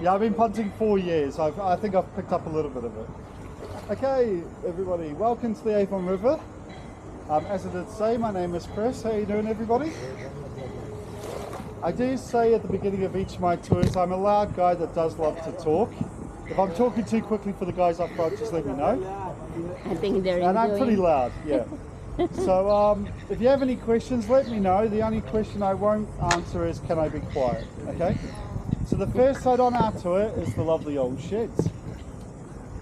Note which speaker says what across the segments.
Speaker 1: Yeah, I've been punting 4 years. I think I've picked up a little bit of it. Okay, everybody, welcome to the Avon River. As I did say, my name is Chris. How you doing, everybody? I do say at the beginning of each of my tours, I'm a loud guy that does love to talk. If I'm talking too quickly for the guys up front, just let me know.
Speaker 2: I think they're
Speaker 1: And I'm pretty loud, yeah. So if you have any questions, let me know. The only question I won't answer is, can I be quiet? Okay? So the first site on our tour is the lovely old sheds.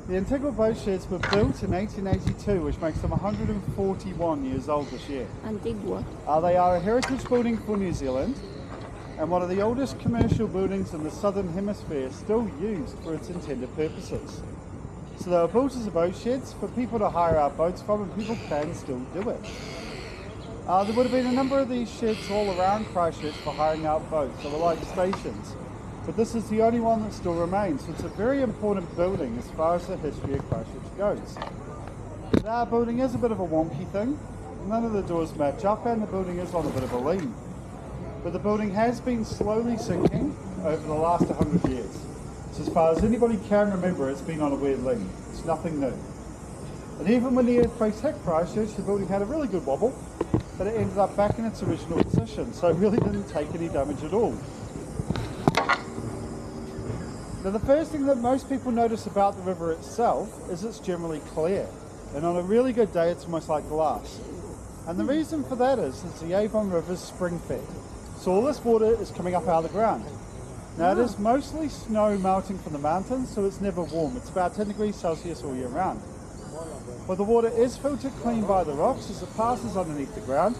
Speaker 1: The integral boat sheds were built in 1882, which makes them 141 years old this year.
Speaker 2: Antigua.
Speaker 1: They are a heritage building for New Zealand and one of the oldest commercial buildings in the southern hemisphere, still used for its intended purposes. So they were built as boat sheds for people to hire out boats from, and people can still do it. There would have been a number of these sheds all around Christchurch for hiring out boats. They were like stations, but this is the only one that still remains. So it's a very important building as far as the history of Christchurch goes. Our building is a bit of a wonky thing. None of the doors match up and the building is on a bit of a lean. But the building has been slowly sinking over the last 100 years. So as far as anybody can remember, it's been on a weird lean. It's nothing new. And even when the earthquakes hit Christchurch, the building had a really good wobble, but it ended up back in its original position, so it really didn't take any damage at all. Now the first thing that most people notice about the river itself is it's generally clear, and on a really good day it's almost like glass. And the reason for that is the Avon River is spring fed, so all this water is coming up out of the ground. Now it is mostly snow melting from the mountains, so it's never warm. It's about 10 degrees Celsius all year round. But the water is filtered clean by the rocks as it passes underneath the ground.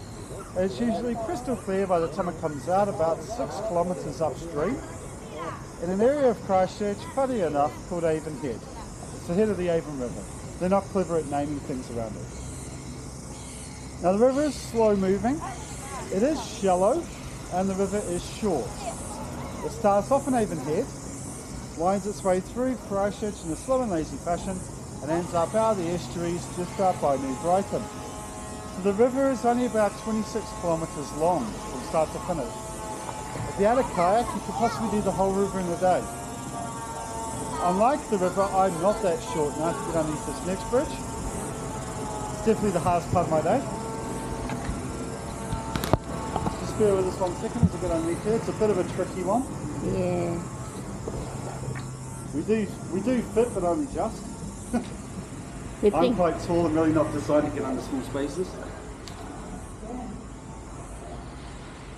Speaker 1: And it's usually crystal clear by the time it comes out about 6 kilometres upstream in an area of Christchurch, funny enough, called Avon Head. It's the head of the Avon River. They're not clever at naming things around it. Now the river is slow moving, it is shallow, and the river is short. It starts off in Avon Head, winds its way through Christchurch in a slow and lazy fashion, and ends up out of the estuaries just out by New Brighton. So the river is only about 26 kilometres long from start to finish. If you had a kayak, you could possibly do the whole river in a day. Unlike the river, I'm not that short now to get underneath this next bridge. It's definitely the hardest part of my day. Just bear with us 1 second as I get underneath here. It's a bit of a tricky one.
Speaker 2: Yeah.
Speaker 1: We do fit, but only just. I'm quite tall and really not designed to get under small spaces.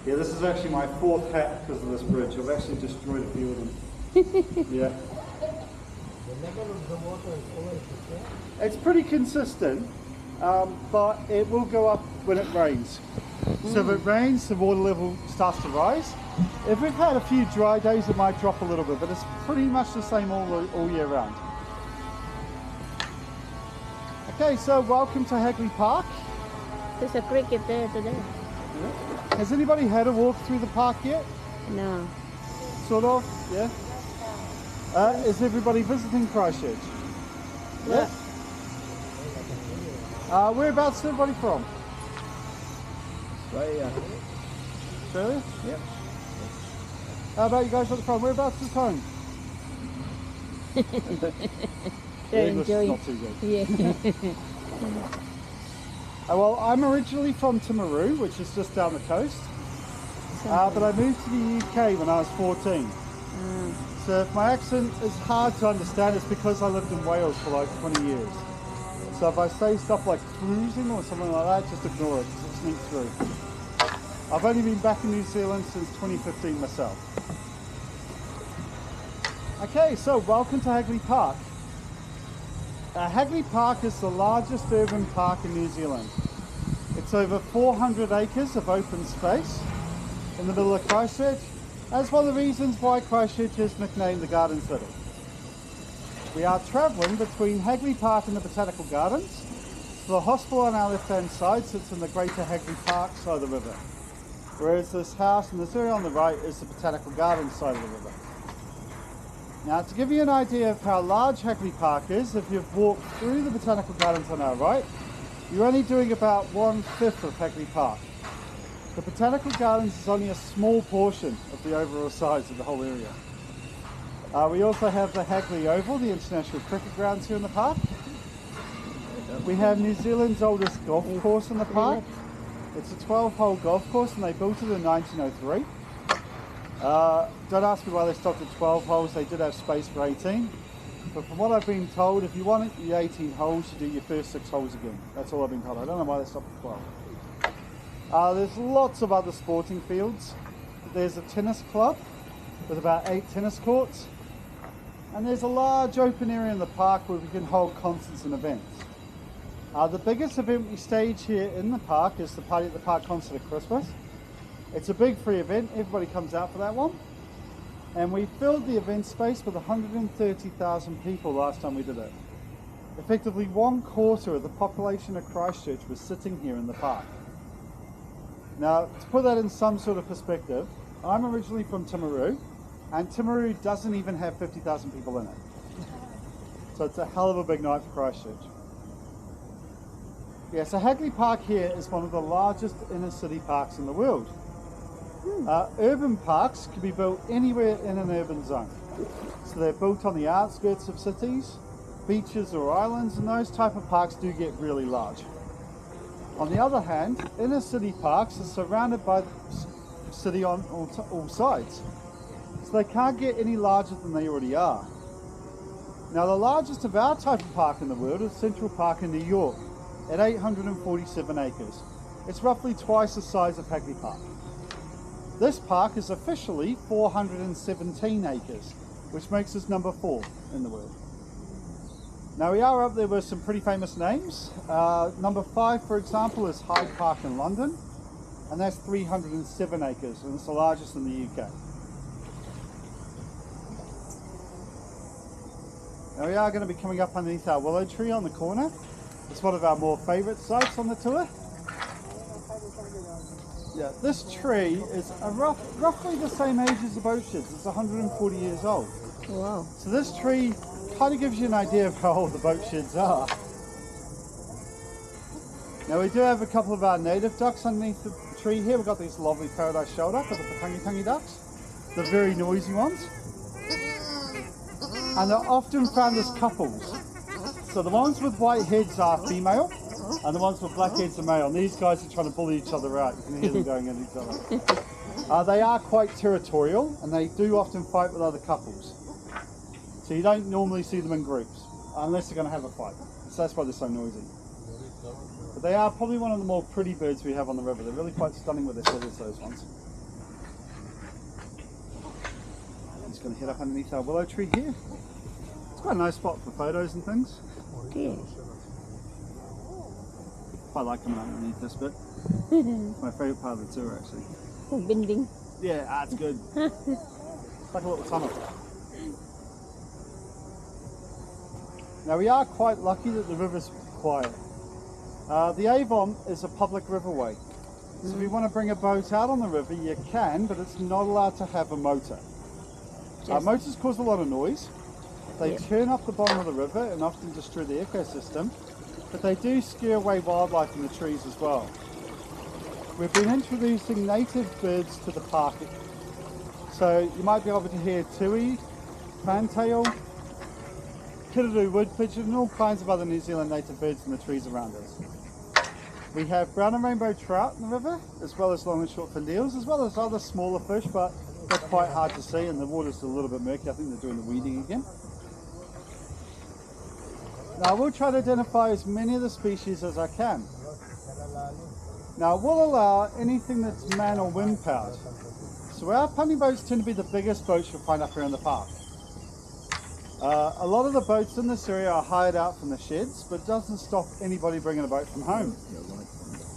Speaker 1: Yeah, this is actually my 4th hat because of this bridge. I've actually destroyed a few of them. Yeah.
Speaker 3: The level of the water is always the same?
Speaker 1: It's pretty consistent, but it will go up when it rains. So if it rains, the water level starts to rise. If we've had a few dry days, it might drop a little bit, but it's pretty much the same all year round. Okay, so welcome to Hagley Park.
Speaker 2: There's a cricket there today.
Speaker 1: Yeah. Has anybody had a walk through the park yet?
Speaker 2: No.
Speaker 1: Sort of, yeah? Is everybody visiting Christchurch? Yeah. Whereabouts is everybody from?
Speaker 3: Australia.
Speaker 1: Australia?
Speaker 3: Yep.
Speaker 1: How about you guys from? Whereabouts is home?
Speaker 2: They're
Speaker 1: English is
Speaker 2: enjoying.
Speaker 1: not too good.
Speaker 2: Yeah.
Speaker 1: Well, I'm originally from Timaru, which is just down the coast. But I moved to the UK when I was 14. So if my accent is hard to understand, it's because I lived in Wales for like 20 years. So if I say stuff like cruising or something like that, just ignore it because it sneaks through. I've only been back in New Zealand since 2015 myself. Okay, so welcome to Hagley Park. Hagley Park is the largest urban park in New Zealand. It's over 400 acres of open space in the middle of Christchurch. That's one of the reasons why Christchurch is nicknamed the Garden City. We are travelling between Hagley Park and the Botanical Gardens. So the hospital on our left-hand side sits in the greater Hagley Park side of the river, whereas this house and this area on the right is the Botanical Gardens side of the river. Now, to give you an idea of how large Hagley Park is, if you've walked through the Botanical Gardens on our right, you're only doing about 1/5 of Hagley Park. The Botanical Gardens is only a small portion of the overall size of the whole area. We also have the Hagley Oval, the international cricket grounds here in the park. We have New Zealand's oldest golf course in the park. It's a 12-hole golf course and they built it in 1903. Don't ask me why they stopped at 12 holes, they did have space for 18. But from what I've been told, if you want your 18 holes, you do your first 6 holes again. That's all I've been told. I don't know why they stopped at 12. There's lots of other sporting fields. There's a tennis club with about 8 tennis courts. And there's a large open area in the park where we can hold concerts and events. The biggest event we stage here in the park is the Party at the Park concert at Christmas. It's a big free event, everybody comes out for that one. And we filled the event space with 130,000 people last time we did it. Effectively 1/4 of the population of Christchurch was sitting here in the park. Now, to put that in some sort of perspective, I'm originally from Timaru, and Timaru doesn't even have 50,000 people in it. So it's a hell of a big night for Christchurch. Yeah, so Hagley Park here is one of the largest inner city parks in the world. Urban parks can be built anywhere in an urban zone. So they're built on the outskirts of cities, beaches or islands, and those type of parks do get really large. On the other hand, inner city parks are surrounded by the city on all sides. So they can't get any larger than they already are. Now the largest of our type of park in the world is Central Park in New York at 847 acres. It's roughly twice the size of Hagley Park. This park is officially 417 acres, which makes us number 4 in the world. Now we are up there with some pretty famous names. Number 5, for example, is Hyde Park in London, and that's 307 acres, and it's the largest in the UK. Now we are going to be coming up underneath our willow tree on the corner. It's one of our more favourite sites on the tour. Yeah, this tree is roughly the same age as the boat sheds. It's 140 years old.
Speaker 2: Wow.
Speaker 1: So this tree kind of gives you an idea of how old the boat sheds are. Now we do have a couple of our native ducks underneath the tree here. We've got these lovely paradise shellduck with the patangi ducks. The very noisy ones. And they're often found as couples. So the ones with white heads are female, and the ones with black heads are male. And these guys are trying to bully each other out. You can hear them going at each other. They are quite territorial, and they do often fight with other couples. So you don't normally see them in groups, unless they're going to have a fight. So that's why they're so noisy. But they are probably one of the more pretty birds we have on the river. They're really quite stunning with their feathers, those ones. I'm just going to head up underneath our willow tree here. It's quite a nice spot for photos and things.
Speaker 2: Okay.
Speaker 1: Quite like coming underneath this bit. My favourite part of the tour, actually.
Speaker 2: Bending.
Speaker 1: Yeah, it's good. It's like a little tunnel. Now we are quite lucky that the river's quiet. The Avon is a public riverway. So if you want to bring a boat out on the river, you can, but it's not allowed to have a motor. Motors cause a lot of noise. They turn up the bottom of the river and often destroy the ecosystem, but they do scare away wildlife in the trees as well. We've been introducing native birds to the park. So you might be able to hear tui, fantail, kidderoo wood pigeon, and all kinds of other New Zealand native birds in the trees around us. We have brown and rainbow trout in the river, as well as long and short fin eels, as well as other smaller fish, but they're quite hard to see and the water's a little bit murky. I think they're doing the weeding again. Now we'll try to identify as many of the species as I can. Now we'll allow anything that's man or wind powered. So our punting boats tend to be the biggest boats you'll find up here in the park. A lot of the boats in this area are hired out from the sheds, but it doesn't stop anybody bringing a boat from home.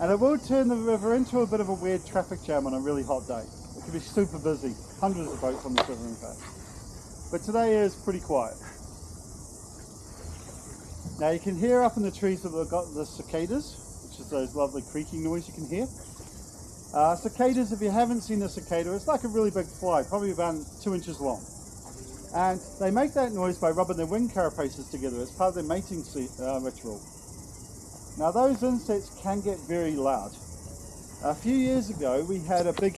Speaker 1: And it will turn the river into a bit of a weird traffic jam on a really hot day. It can be super busy, hundreds of boats on this river in fact. But today is pretty quiet. Now you can hear up in the trees that we've got the cicadas, which is those lovely creaking noise you can hear. Cicadas, if you haven't seen a cicada, it's like a really big fly, probably about 2 inches long. And they make that noise by rubbing their wing carapaces together as part of their mating ritual. Now those insects can get very loud. A few years ago we had a big